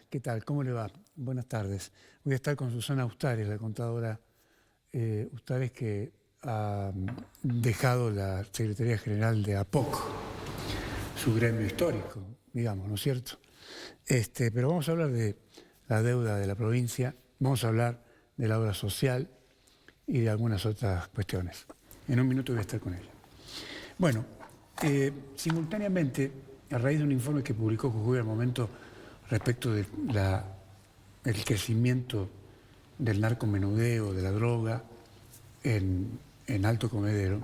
¿Qué tal? ¿Cómo le va? Buenas tardes. Voy a estar con Susana Ustares, la contadora Ustares, que ha dejado la Secretaría General de APOC, su gremio histórico, digamos, ¿no es cierto? Pero vamos a hablar de la deuda de la provincia, vamos a hablar de la obra social y de algunas otras cuestiones. En un minuto voy a estar con ella. Bueno, simultáneamente, a raíz de un informe que publicó Jujuy al momento respecto del crecimiento del narcomenudeo, de la droga en Alto Comedero,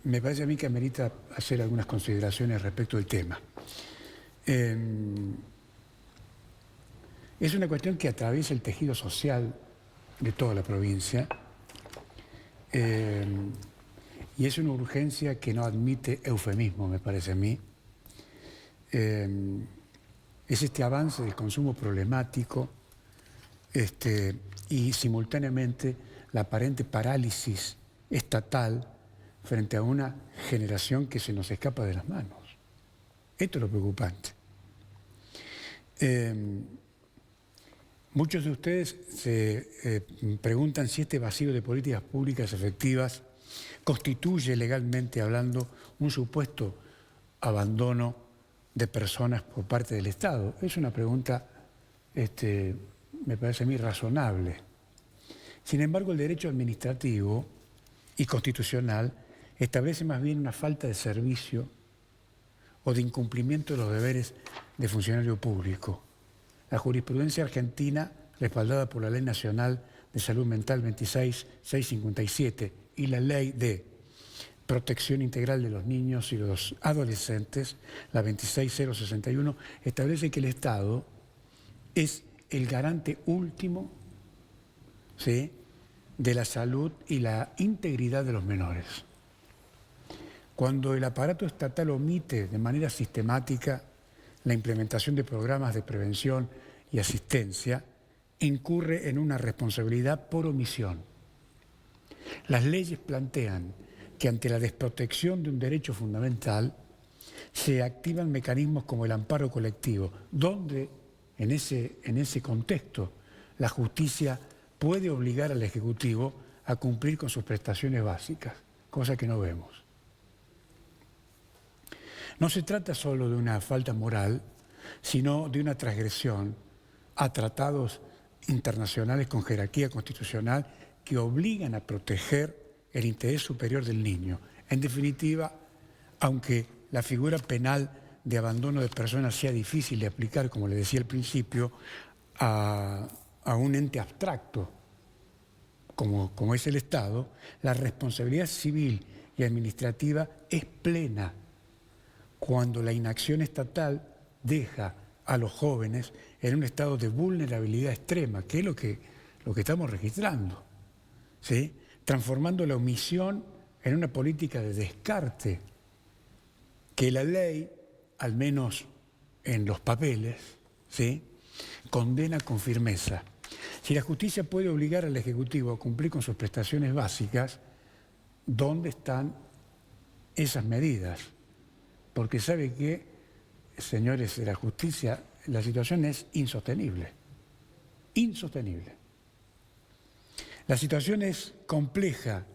me parece a mí que amerita hacer algunas consideraciones respecto del tema. Es una cuestión que atraviesa el tejido social de toda la provincia y es una urgencia que no admite eufemismo, me parece a mí. Es este avance del consumo problemático y simultáneamente la aparente parálisis estatal frente a una generación que se nos escapa de las manos. Esto es lo preocupante. Muchos de ustedes se preguntan si este vacío de políticas públicas efectivas constituye, legalmente hablando, un supuesto abandono de personas por parte del Estado. Es una pregunta, me parece a mí, razonable. Sin embargo, el derecho administrativo y constitucional establece más bien una falta de servicio o de incumplimiento de los deberes de funcionario público. La jurisprudencia argentina, respaldada por la Ley Nacional de Salud Mental 26657 y la Ley de Protección Integral de los Niños y los Adolescentes, la 26061, establece que el Estado es el garante último, ¿sí?, de la salud y la integridad de los menores. Cuando el aparato estatal omite de manera sistemática la implementación de programas de prevención y asistencia, incurre en una responsabilidad por omisión. Las leyes plantean que ante la desprotección de un derecho fundamental se activan mecanismos como el amparo colectivo, donde en ese contexto la justicia puede obligar al Ejecutivo a cumplir con sus prestaciones básicas, cosa que no vemos. No se trata solo de una falta moral, sino de una transgresión a tratados internacionales con jerarquía constitucional que obligan a proteger el interés superior del niño. En definitiva, aunque la figura penal de abandono de personas sea difícil de aplicar, como le decía al principio, a un ente abstracto, como es el Estado, la responsabilidad civil y administrativa es plena cuando la inacción estatal deja a los jóvenes en un estado de vulnerabilidad extrema, que es lo que estamos registrando, ¿sí?, transformando la omisión en una política de descarte que la ley, al menos en los papeles, ¿sí?, condena con firmeza. Si la justicia puede obligar al Ejecutivo a cumplir con sus prestaciones básicas, ¿dónde están esas medidas? Porque sabe que, señores de la justicia, la situación es insostenible. Insostenible. La situación es compleja,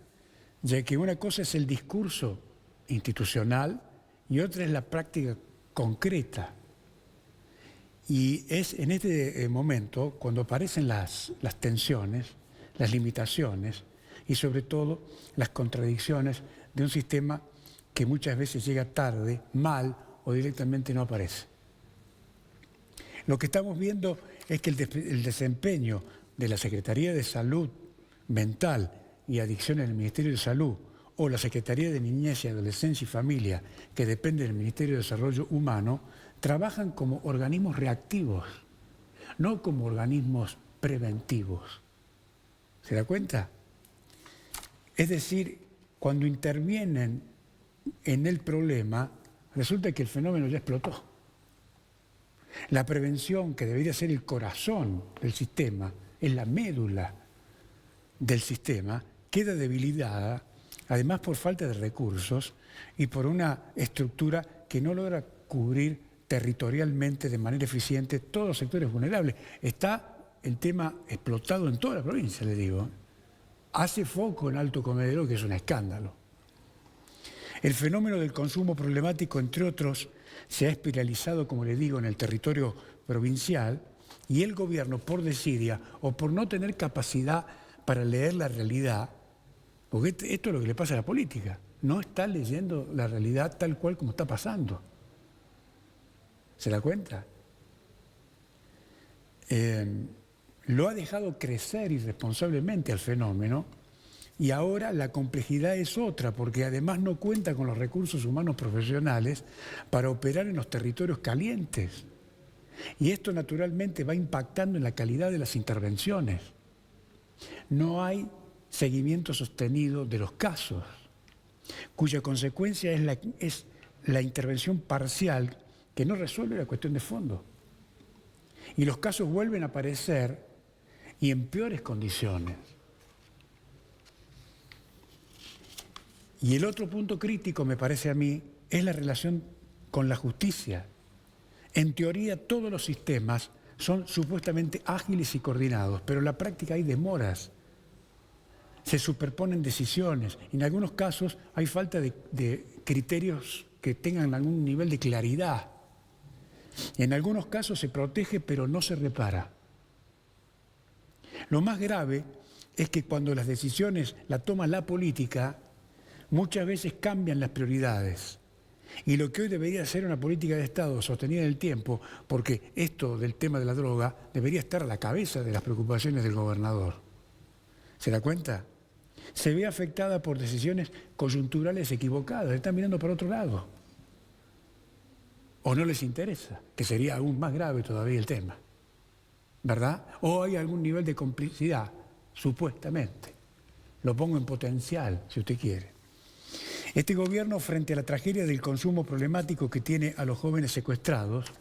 ya que una cosa es el discurso institucional y otra es la práctica concreta. Y es en este momento cuando aparecen las tensiones, las limitaciones y sobre todo las contradicciones de un sistema que muchas veces llega tarde, mal o directamente no aparece. Lo que estamos viendo es que el desempeño de la Secretaría de Salud Mental y Adicción en el Ministerio de Salud o la Secretaría de Niñez y Adolescencia y Familia, que depende del Ministerio de Desarrollo Humano, trabajan como organismos reactivos, no como organismos preventivos. ¿Se da cuenta? Es decir, cuando intervienen en el problema, resulta que el fenómeno ya explotó. La prevención, que debería ser el corazón del sistema, es la médula del sistema, queda debilitada, además por falta de recursos y por una estructura que no logra cubrir territorialmente de manera eficiente todos los sectores vulnerables. Está el tema explotado en toda la provincia, le digo. Hace foco en Alto Comedero, que es un escándalo. El fenómeno del consumo problemático, entre otros, se ha espiralizado, como le digo, en el territorio provincial, y el gobierno, por desidia o por no tener capacidad para leer la realidad, porque esto es lo que le pasa a la política, no está leyendo la realidad tal cual como está pasando. ¿Se da cuenta? Lo ha dejado crecer irresponsablemente al fenómeno, y ahora la complejidad es otra, porque además no cuenta con los recursos humanos profesionales para operar en los territorios calientes. Y esto naturalmente va impactando en la calidad de las intervenciones. No hay seguimiento sostenido de los casos, cuya consecuencia es la intervención parcial que no resuelve la cuestión de fondo. Y los casos vuelven a aparecer y en peores condiciones. Y el otro punto crítico, me parece a mí, es la relación con la justicia. En teoría, todos los sistemas son supuestamente ágiles y coordinados, pero en la práctica hay demoras. Se superponen decisiones. En algunos casos hay falta de criterios que tengan algún nivel de claridad. En algunos casos se protege, pero no se repara. Lo más grave es que cuando las decisiones las toma la política, muchas veces cambian las prioridades. Y lo que hoy debería ser una política de Estado sostenida en el tiempo, porque esto del tema de la droga debería estar a la cabeza de las preocupaciones del gobernador. ¿Se da cuenta? Se ve afectada por decisiones coyunturales equivocadas, están mirando para otro lado. O no les interesa, que sería aún más grave todavía el tema, ¿verdad? O hay algún nivel de complicidad, supuestamente. Lo pongo en potencial, si usted quiere. Este gobierno, frente a la tragedia del consumo problemático que tiene a los jóvenes secuestrados,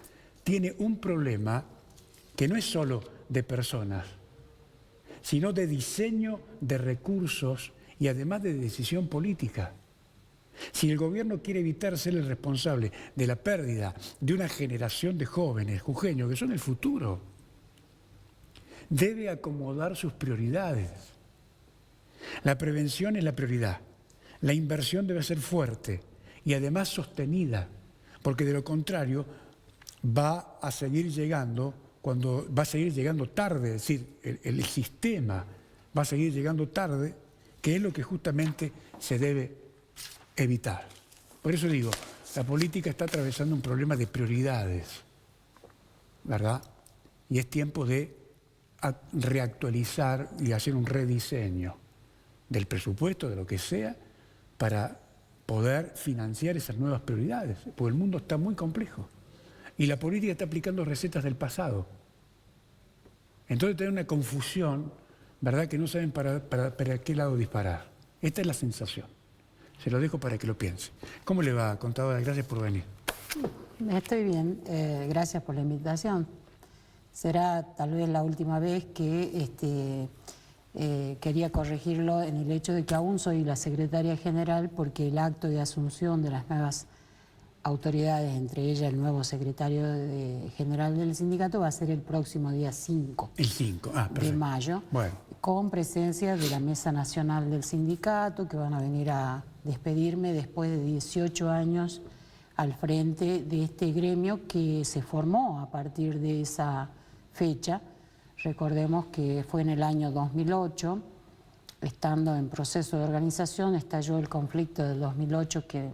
tiene un problema que no es solo de personas, sino de diseño de recursos y además de decisión política. Si el gobierno quiere evitar ser el responsable de la pérdida de una generación de jóvenes jujeños que son el futuro, debe acomodar sus prioridades. La prevención es la prioridad. La inversión debe ser fuerte y además sostenida, porque de lo contrario va a seguir llegando tarde, es decir, el sistema va a seguir llegando tarde, que es lo que justamente se debe evitar. Por eso digo, la política está atravesando un problema de prioridades, ¿verdad? Y es tiempo de reactualizar y hacer un rediseño del presupuesto, de lo que sea, para poder financiar esas nuevas prioridades, porque el mundo está muy complejo y la política está aplicando recetas del pasado. Entonces tiene una confusión, ¿verdad?, que no saben para qué lado disparar. Esta es la sensación. Se lo dejo para que lo piense. ¿Cómo le va, contadora? Gracias por venir. Estoy bien, gracias por la invitación. Será tal vez la última vez que quería corregirlo en el hecho de que aún soy la secretaria general, porque el acto de asunción de las nuevas autoridades, entre ellas el nuevo secretario general del sindicato, va a ser el próximo día 5 de mayo, bueno, con presencia de la Mesa Nacional del Sindicato, que van a venir a despedirme después de 18 años al frente de este gremio que se formó a partir de esa fecha. Recordemos que fue en el año 2008, estando en proceso de organización, estalló el conflicto del 2008 que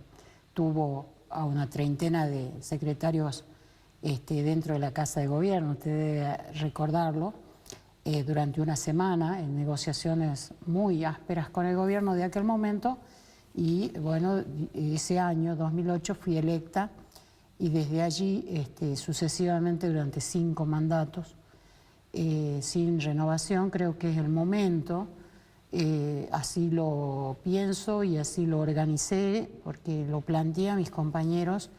tuvo a una treintena de secretarios dentro de la Casa de Gobierno, usted debe recordarlo, durante una semana en negociaciones muy ásperas con el gobierno de aquel momento, y bueno, ese año 2008 fui electa y desde allí sucesivamente durante 5 mandatos sin renovación. Creo que es el momento, así lo pienso y así lo organicé, porque lo planteé a mis compañeros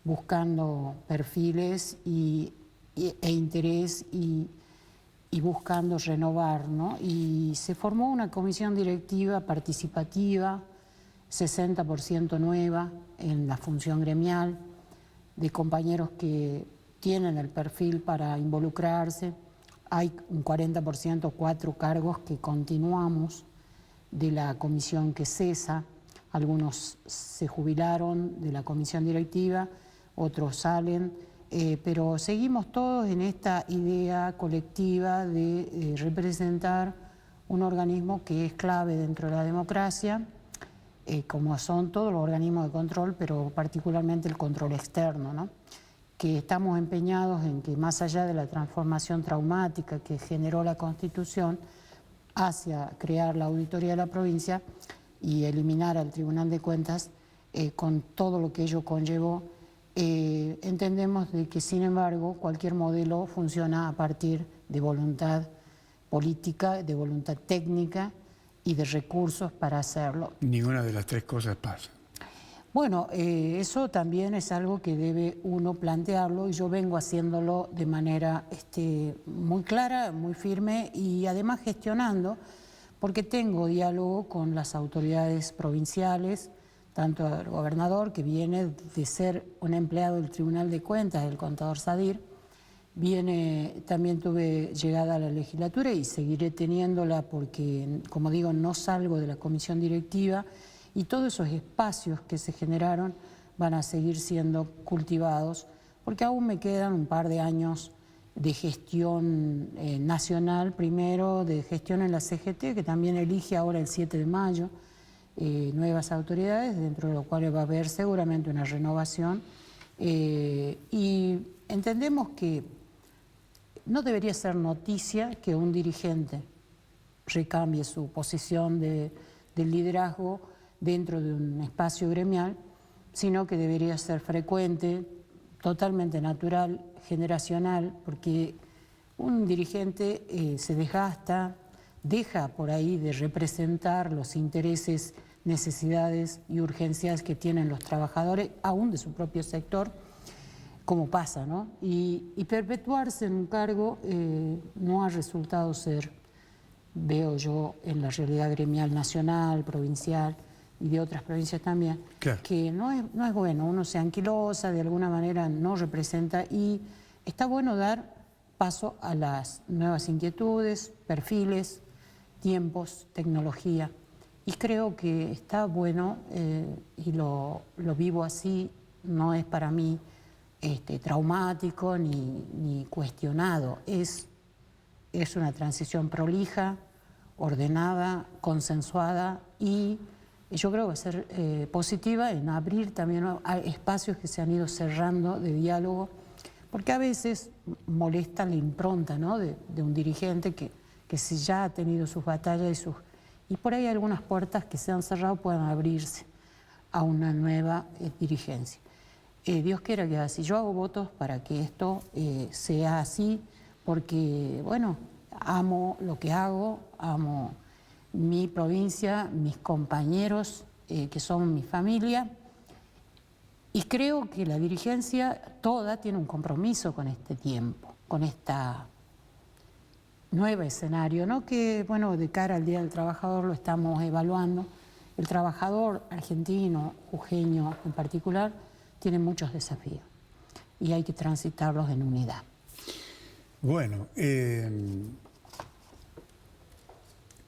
buscando perfiles e interés y buscando renovar, ¿no? Y se formó una comisión directiva participativa, 60% nueva en la función gremial, de compañeros que tienen el perfil para involucrarse. Hay un 40%, 4 cargos que continuamos de la comisión que cesa. Algunos se jubilaron de la comisión directiva, otros salen, pero seguimos todos en esta idea colectiva de representar un organismo que es clave dentro de la democracia, como son todos los organismos de control, pero particularmente el control externo, ¿no? Que estamos empeñados en que más allá de la transformación traumática que generó la Constitución hacia crear la auditoría de la provincia y eliminar al Tribunal de Cuentas, con todo lo que ello conllevó, entendemos de que, sin embargo, cualquier modelo funciona a partir de voluntad política, de voluntad técnica y de recursos para hacerlo. Ninguna de las tres cosas pasa. Bueno, eso también es algo que debe uno plantearlo, y yo vengo haciéndolo de manera muy clara, muy firme, y además gestionando, porque tengo diálogo con las autoridades provinciales, tanto el gobernador, que viene de ser un empleado del Tribunal de Cuentas, el contador Sadir, también tuve llegada a la legislatura y seguiré teniéndola porque, como digo, no salgo de la comisión directiva, y todos esos espacios que se generaron van a seguir siendo cultivados, porque aún me quedan un par de años de gestión nacional, primero de gestión en la CGT, que también elige ahora el 7 de mayo nuevas autoridades, dentro de lo cual va a haber seguramente una renovación, y entendemos que no debería ser noticia que un dirigente recambie su posición del liderazgo dentro de un espacio gremial, sino que debería ser frecuente, totalmente natural, generacional, porque un dirigente se desgasta, deja por ahí de representar los intereses, necesidades y urgencias que tienen los trabajadores, aún de su propio sector, como pasa, ¿no? Y perpetuarse en un cargo no ha resultado ser, veo yo en la realidad gremial nacional, provincial y de otras provincias también, claro, que no es bueno, uno se anquilosa, de alguna manera no representa, y está bueno dar paso a las nuevas inquietudes, perfiles, tiempos, tecnología, y creo que está bueno, y lo vivo así, no es para mí traumático ni cuestionado, es una transición prolija, ordenada, consensuada, y yo creo que va a ser positiva en abrir también a espacios que se han ido cerrando de diálogo, porque a veces molesta la impronta, ¿no?, de un dirigente que si ya ha tenido sus batallas y por ahí algunas puertas que se han cerrado puedan abrirse a una nueva dirigencia. Dios quiera que así. Yo hago votos para que esto sea así, porque, bueno, amo lo que hago, amo mi provincia, mis compañeros, que son mi familia, y creo que la dirigencia toda tiene un compromiso con este tiempo, con esta nuevo escenario, ¿no?, que, bueno, de cara al Día del Trabajador lo estamos evaluando. El trabajador argentino, jujeño en particular, tiene muchos desafíos y hay que transitarlos en unidad. Bueno,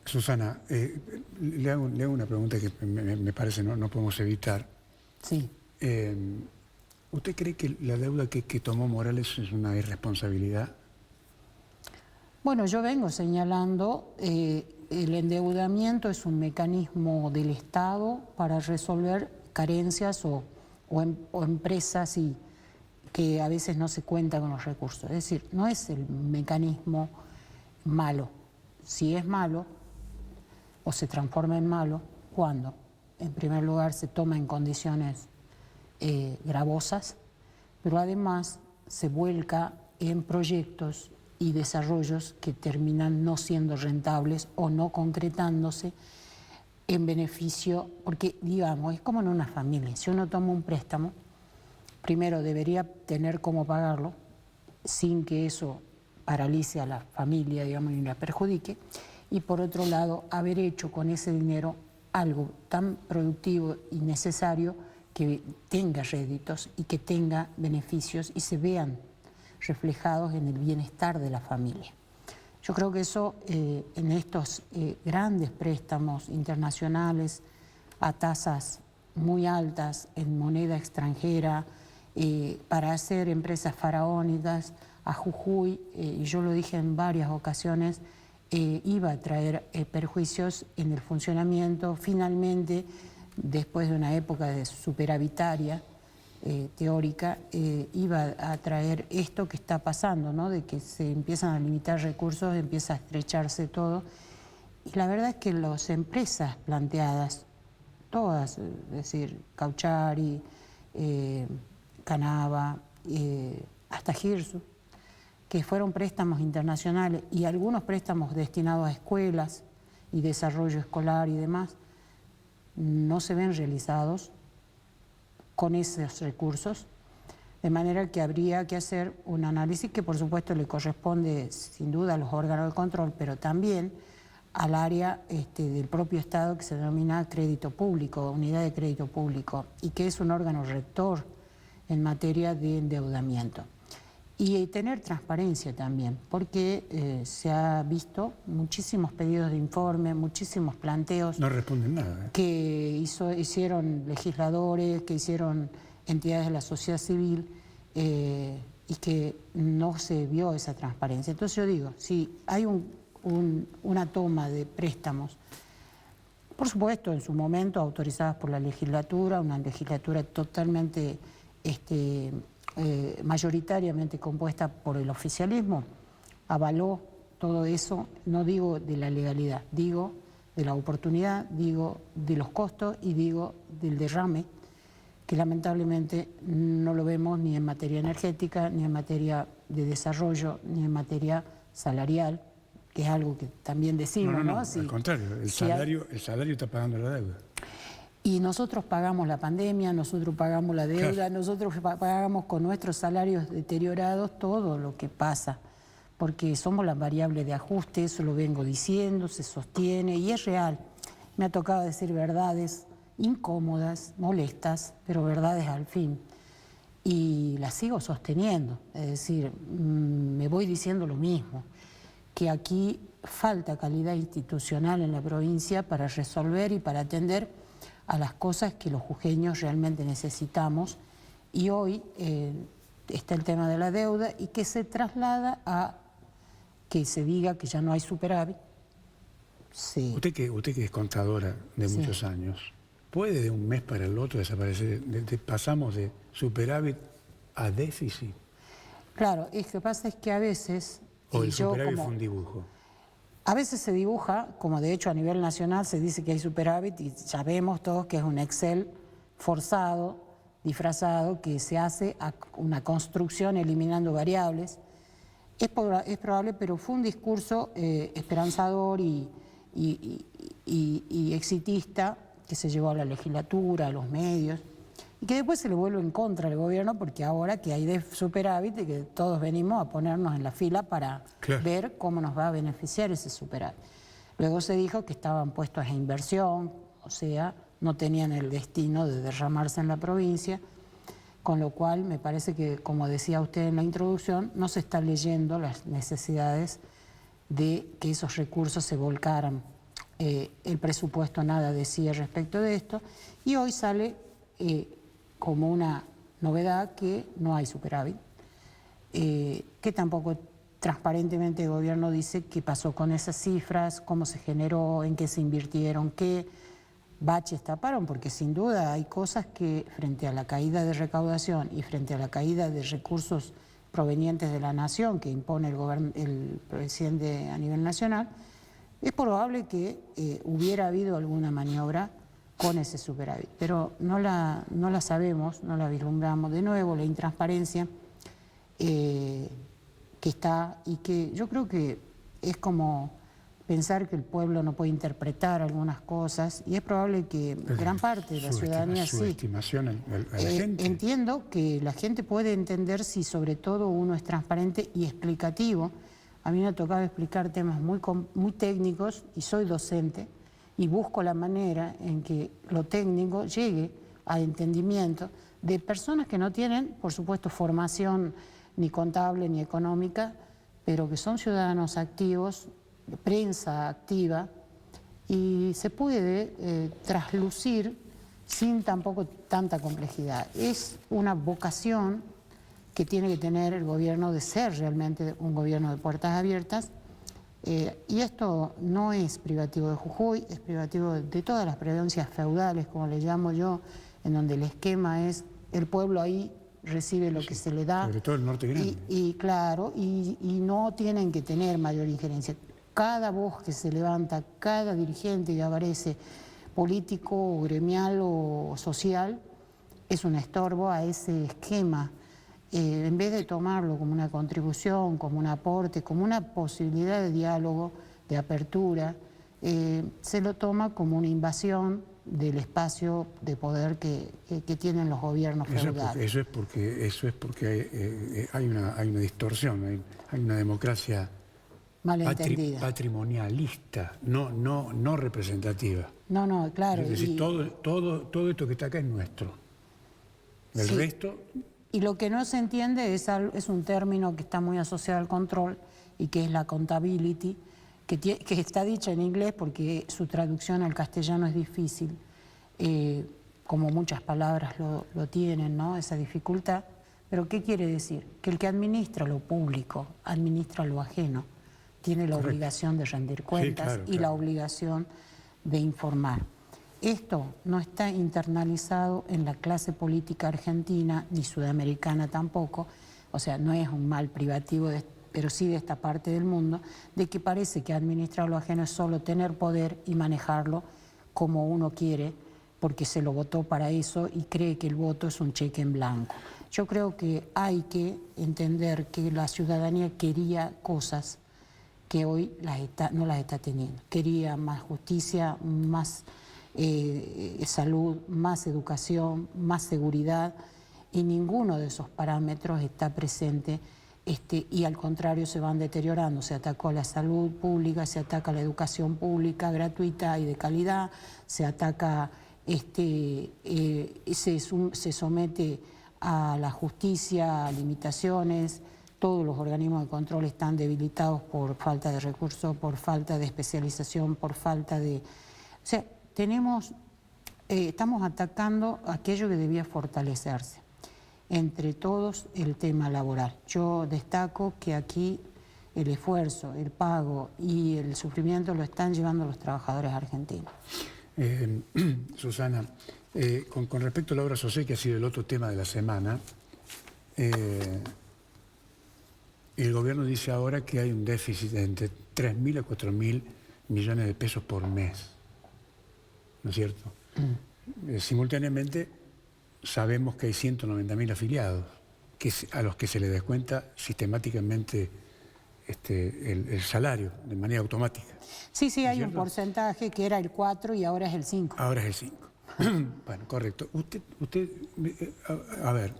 Susana, le hago una pregunta que me parece no podemos evitar. Sí. ¿Usted cree que la deuda que tomó Morales es una irresponsabilidad? Bueno, yo vengo señalando, el endeudamiento es un mecanismo del Estado para resolver carencias o empresas que a veces no se cuenta con los recursos. Es decir, no es el mecanismo malo. Si es malo o se transforma en malo, ¿cuándo? En primer lugar, se toma en condiciones gravosas, pero además se vuelca en proyectos y desarrollos que terminan no siendo rentables o no concretándose en beneficio, porque, digamos, es como en una familia. Si uno toma un préstamo, primero debería tener cómo pagarlo sin que eso paralice a la familia, digamos, ni la perjudique, y por otro lado, haber hecho con ese dinero algo tan productivo y necesario que tenga réditos y que tenga beneficios y se vean reflejados en el bienestar de la familia. Yo creo que eso en estos grandes préstamos internacionales a tasas muy altas en moneda extranjera, para hacer empresas faraónicas a Jujuy, y yo lo dije en varias ocasiones, iba a traer perjuicios en el funcionamiento. Finalmente, después de una época de superavitaria teórica, iba a traer esto que está pasando, ¿no? De que se empiezan a limitar recursos, empieza a estrecharse todo. Y la verdad es que las empresas planteadas, todas, es decir, Cauchari, Canava, hasta Girsu, que fueron préstamos internacionales y algunos préstamos destinados a escuelas y desarrollo escolar y demás, no se ven realizados con esos recursos, de manera que habría que hacer un análisis que por supuesto le corresponde sin duda a los órganos de control, pero también al área del propio Estado que se denomina crédito público, unidad de crédito público, y que es un órgano rector en materia de endeudamiento. Y tener transparencia también, porque se ha visto muchísimos pedidos de informe, muchísimos planteos. No responden nada. Que hicieron legisladores, que hicieron entidades de la sociedad civil y que no se vio esa transparencia. Entonces yo digo, si hay una toma de préstamos, por supuesto en su momento autorizadas por la legislatura, una legislatura totalmente mayoritariamente compuesta por el oficialismo, avaló todo eso, no digo de la legalidad, digo de la oportunidad, digo de los costos y digo del derrame, que lamentablemente no lo vemos ni en materia energética, ni en materia de desarrollo, ni en materia salarial, que es algo que también decimos, ¿no? No, al contrario, el salario está pagando la deuda. Y nosotros pagamos la pandemia, nosotros pagamos la deuda, claro. Nosotros pagamos con nuestros salarios deteriorados todo lo que pasa, porque somos las variables de ajuste, eso lo vengo diciendo, se sostiene y es real. Me ha tocado decir verdades incómodas, molestas, pero verdades al fin. Y las sigo sosteniendo, es decir, me voy diciendo lo mismo, que aquí falta calidad institucional en la provincia para resolver y para atender a las cosas que los jujeños realmente necesitamos, y hoy está el tema de la deuda y que se traslada a que se diga que ya no hay superávit. Sí. Usted que es contadora de muchos años, ¿puede de un mes para el otro desaparecer? Pasamos de superávit a déficit. Claro, es que pasa es que a veces... ¿O el superávit fue un dibujo? A veces se dibuja, como de hecho a nivel nacional se dice que hay superávit y sabemos todos que es un Excel forzado, disfrazado, que se hace a una construcción eliminando variables. Es probable, pero fue un discurso esperanzador y exitista que se llevó a la legislatura, a los medios, y que después se le vuelve en contra al gobierno porque ahora que hay de superávit y que todos venimos a ponernos en la fila para ver cómo nos va a beneficiar ese superávit. Luego se dijo que estaban puestos a inversión, o sea, no tenían el destino de derramarse en la provincia, con lo cual me parece que, como decía usted en la introducción, no se están leyendo las necesidades de que esos recursos se volcaran. El presupuesto nada decía respecto de esto, y hoy sale como una novedad que no hay superávit, que tampoco transparentemente el gobierno dice qué pasó con esas cifras, cómo se generó, en qué se invirtieron, qué baches taparon, porque sin duda hay cosas que frente a la caída de recaudación y frente a la caída de recursos provenientes de la nación que impone el presidente a nivel nacional, es probable que hubiera habido alguna maniobra con ese superávit, pero no la sabemos, no la vislumbramos. De nuevo, la intransparencia que está, y que yo creo que es como pensar que el pueblo no puede interpretar algunas cosas, y es probable que gran parte de la ciudadanía sí. Subestimación a la gente. Entiendo que la gente puede entender si sobre todo uno es transparente y explicativo. A mí me ha tocado explicar temas muy técnicos y soy docente, y busco la manera en que lo técnico llegue a entendimiento de personas que no tienen, por supuesto, formación ni contable ni económica, pero que son ciudadanos activos, prensa activa, y se puede traslucir sin tampoco tanta complejidad. Es una vocación que tiene que tener el gobierno de ser realmente un gobierno de puertas abiertas, y esto no es privativo de Jujuy, es privativo de todas las provincias feudales, como le llamo yo, en donde el esquema es el pueblo ahí recibe lo que se le da. Sobre todo el norte grande. Y claro, y no tienen que tener mayor injerencia. Cada voz que se levanta, cada dirigente que aparece, político, gremial o social, es un estorbo a ese esquema. En vez de tomarlo como una contribución, como un aporte, como una posibilidad de diálogo, de apertura, se lo toma como una invasión del espacio de poder que tienen los gobiernos feudales. Eso es porque hay una distorsión, hay una democracia patrimonialista, no representativa. No, claro. Es decir, todo esto que está acá es nuestro. El resto... Y lo que no se entiende es un término que está muy asociado al control y que es la accountability, que está dicha en inglés porque su traducción al castellano es difícil, como muchas palabras lo tienen, ¿no? Esa dificultad. Pero ¿qué quiere decir? Que el que administra lo público, administra lo ajeno, tiene la obligación de rendir cuentas y la obligación de informar. Esto no está internalizado en la clase política argentina, ni sudamericana tampoco, o sea, no es un mal privativo, pero sí de esta parte del mundo, de que parece que administrar lo ajeno es solo tener poder y manejarlo como uno quiere, porque se lo votó para eso y cree que el voto es un cheque en blanco. Yo creo que hay que entender que la ciudadanía quería cosas que hoy no las está teniendo. Quería más justicia, más salud, más educación, más seguridad, y ninguno de esos parámetros está presente, y al contrario se van deteriorando. Se atacó a la salud pública, se ataca a la educación pública gratuita y de calidad, se ataca, se somete a la justicia, a limitaciones. Todos los organismos de control están debilitados por falta de recursos, por falta de especialización, por falta de... O sea, estamos atacando aquello que debía fortalecerse. Entre todos, el tema laboral. Yo destaco que aquí el esfuerzo, el pago y el sufrimiento lo están llevando los trabajadores argentinos. Susana, con respecto a la obra social, que ha sido el otro tema de la semana, el gobierno dice ahora que hay un déficit de entre 3.000 a 4.000 millones de pesos por mes, ¿no es cierto? Simultáneamente sabemos que hay 190.000 afiliados, a los que se les descuenta sistemáticamente el salario de manera automática. Sí, hay un porcentaje que era el 4 y ahora es el 5. Ahora es el 5. Bueno, correcto. A ver,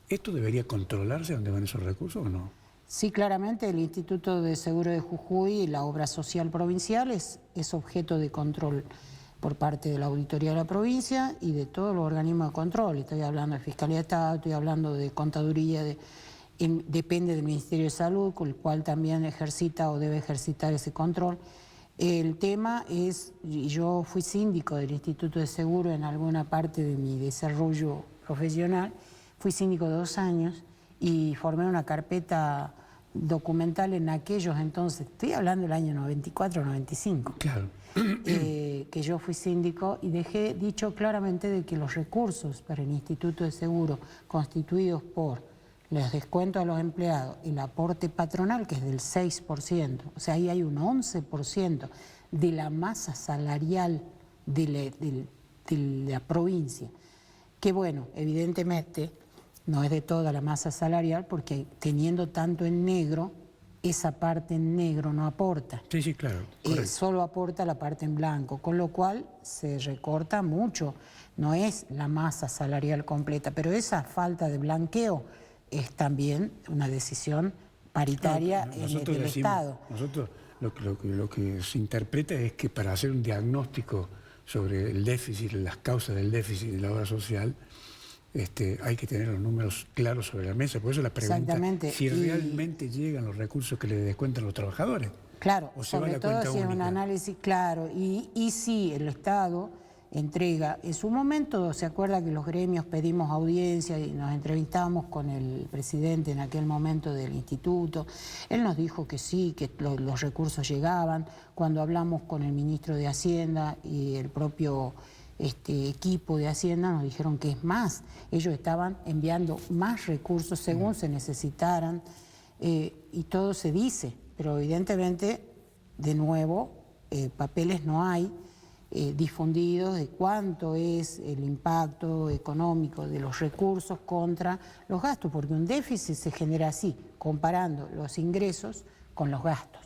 ¿esto debería controlarse dónde van esos recursos o no? Sí, claramente el Instituto de Seguro de Jujuy y la obra social provincial es objeto de control por parte de la Auditoría de la provincia y de todos los organismos de control. Estoy hablando de Fiscalía de Estado, estoy hablando de Contaduría, depende del Ministerio de Salud, con el cual también ejercita o debe ejercitar ese control. El tema es, yo fui síndico del Instituto de Seguro en alguna parte de mi desarrollo profesional, fui síndico de 2 años y formé una carpeta documental en aquellos entonces, estoy hablando del año 94, 95. Claro. Que yo fui síndico y dejé dicho claramente de que los recursos para el Instituto de Seguro constituidos por los descuentos a los empleados, el aporte patronal que es del 6%, o sea, ahí hay un 11% de la masa salarial de la provincia, que bueno, evidentemente no es de toda la masa salarial porque teniendo tanto en negro, esa parte en negro no aporta. Sí, claro. Solo aporta la parte en blanco, con lo cual se recorta mucho. No es la masa salarial completa, pero esa falta de blanqueo es también una decisión paritaria en el Estado. Nosotros lo que se interpreta es que para hacer un diagnóstico sobre el déficit, las causas del déficit de la obra social, hay que tener los números claros sobre la mesa. Por eso la pregunta, si realmente llegan los recursos que le descuentan los trabajadores. Claro, o se va sobre la todo cuenta si es un única. análisis claro y si el Estado entrega, en su momento se acuerda que los gremios pedimos audiencia y nos entrevistamos con el presidente en aquel momento del instituto, él nos dijo que sí, que los recursos llegaban. Cuando hablamos con el ministro de Hacienda y el propio equipo de Hacienda nos dijeron que es más, ellos estaban enviando más recursos según se necesitaran, y todo se dice, pero evidentemente, de nuevo, papeles no hay difundidos de cuánto es el impacto económico de los recursos contra los gastos, porque un déficit se genera así, comparando los ingresos con los gastos.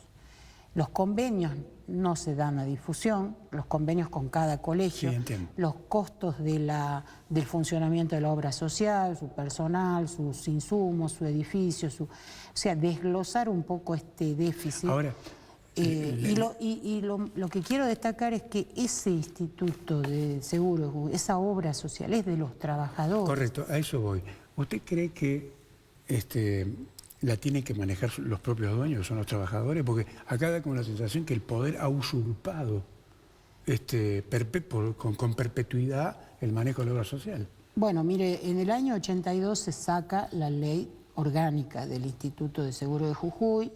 Los convenios no se dan a difusión, los convenios con cada colegio, sí, los costos del funcionamiento de la obra social, su personal, sus insumos, su edificio, o sea, desglosar un poco este déficit. Ahora, lo que quiero destacar es que ese instituto de seguro, esa obra social, es de los trabajadores. Correcto, a eso voy. ¿Usted cree que la tienen que manejar los propios dueños, son los trabajadores? Porque acá da como la sensación que el poder ha usurpado con perpetuidad el manejo de la obra social. Bueno, mire, en el año 82 se saca la ley orgánica del Instituto de Seguro de Jujuy,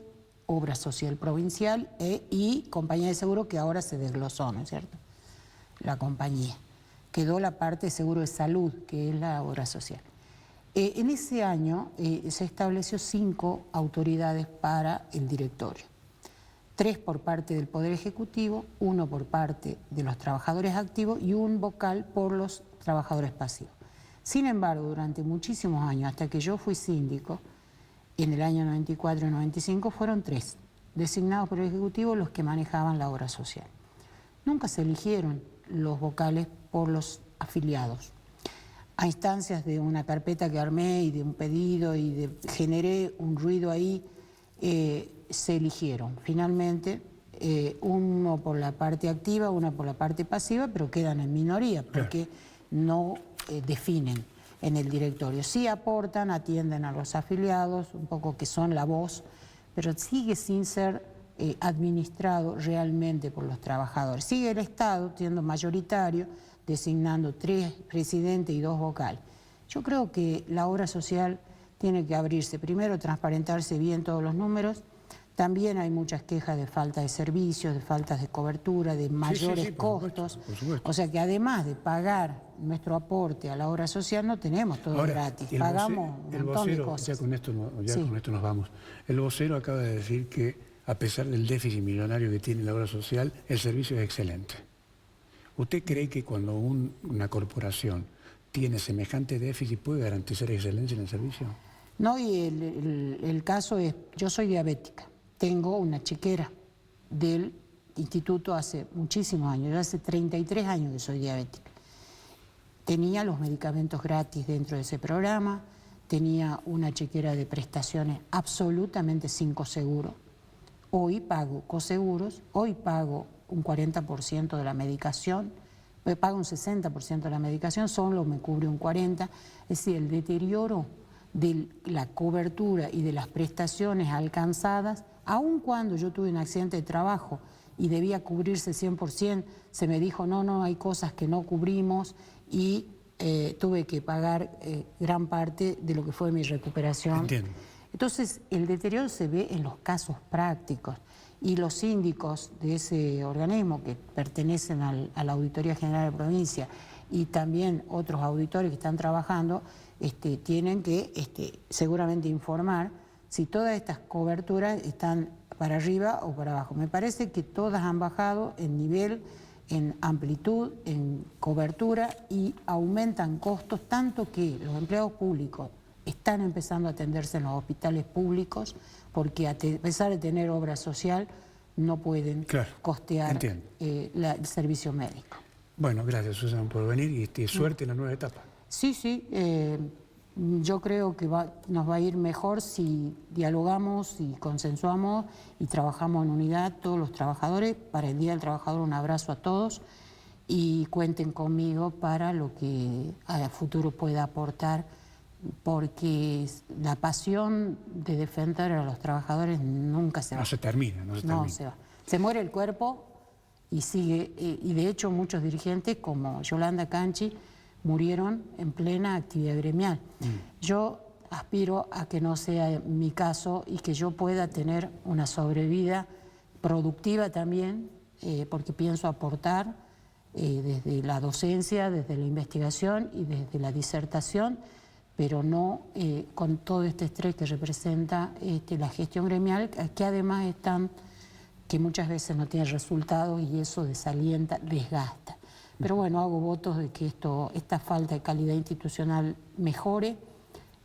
Obra Social Provincial y Compañía de Seguro, que ahora se desglosó, ¿no es cierto? La compañía. Quedó la parte de seguro de salud, que es la obra social. En ese año se estableció 5 autoridades para el directorio. 3 por parte del Poder Ejecutivo, 1 por parte de los trabajadores activos y un vocal por los trabajadores pasivos. Sin embargo, durante muchísimos años, hasta que yo fui síndico, en el año 94 y 95 fueron 3 designados por el Ejecutivo los que manejaban la obra social. Nunca se eligieron los vocales por los afiliados. A instancias de una carpeta que armé y de un pedido generé un ruido ahí, se eligieron. Finalmente, uno por la parte activa, uno por la parte pasiva, pero quedan en minoría porque no definen en el directorio. Sí aportan, atienden a los afiliados, un poco que son la voz, pero sigue sin ser administrado realmente por los trabajadores. Sigue el Estado siendo mayoritario, designando 3 presidentes y 2 vocales. Yo creo que la obra social tiene que abrirse. Primero, transparentarse bien todos los números. También hay muchas quejas de falta de servicios, de faltas de cobertura, de mayores costos. Por supuesto. O sea que además de pagar nuestro aporte a la obra social, no tenemos todo ahora, gratis. Pagamos un montón de cosas. Ya con esto nos vamos. El vocero acaba de decir que, a pesar del déficit millonario que tiene la obra social, el servicio es excelente. ¿Usted cree que cuando una corporación tiene semejante déficit puede garantizar excelencia en el servicio? No, y el caso es, yo soy diabética, tengo una chequera del instituto hace muchísimos años, yo hace 33 años que soy diabética. Tenía los medicamentos gratis dentro de ese programa, tenía una chequera de prestaciones absolutamente sin coseguro. Hoy pago coseguros, hoy pago un 40% de la medicación, pago un 60% de la medicación, solo me cubre un 40%. Es decir, el deterioro de la cobertura y de las prestaciones alcanzadas, aun cuando yo tuve un accidente de trabajo y debía cubrirse 100%, se me dijo, no, hay cosas que no cubrimos y tuve que pagar gran parte de lo que fue mi recuperación. Entiendo. Entonces, el deterioro se ve en los casos prácticos. Y los síndicos de ese organismo que pertenecen a la Auditoría General de la Provincia y también otros auditores que están trabajando, tienen que seguramente informar si todas estas coberturas están para arriba o para abajo. Me parece que todas han bajado en nivel, en amplitud, en cobertura y aumentan costos, tanto que los empleados públicos están empezando a atenderse en los hospitales públicos porque a pesar de tener obra social no pueden costear el servicio médico. Bueno, gracias Susana por venir y suerte en la nueva etapa. Sí, yo creo que nos va a ir mejor si dialogamos y consensuamos y trabajamos en unidad todos los trabajadores. Para el Día del Trabajador un abrazo a todos y cuenten conmigo para lo que a futuro pueda aportar, porque la pasión de defender a los trabajadores nunca se va. No se termina, no se termina. No se va. Se muere el cuerpo y sigue, y de hecho muchos dirigentes como Yolanda Canchi murieron en plena actividad gremial. Yo aspiro a que no sea mi caso y que yo pueda tener una sobrevida productiva también, porque pienso aportar desde la docencia, desde la investigación y desde la disertación, pero no con todo este estrés que representa la gestión gremial, que además que muchas veces no tiene resultados y eso desalienta, desgasta. Pero bueno, hago votos de que esta falta de calidad institucional mejore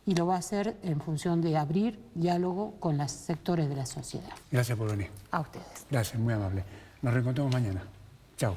y lo va a hacer en función de abrir diálogo con los sectores de la sociedad. Gracias por venir. A ustedes. Gracias, muy amable. Nos reencontramos mañana. Chao.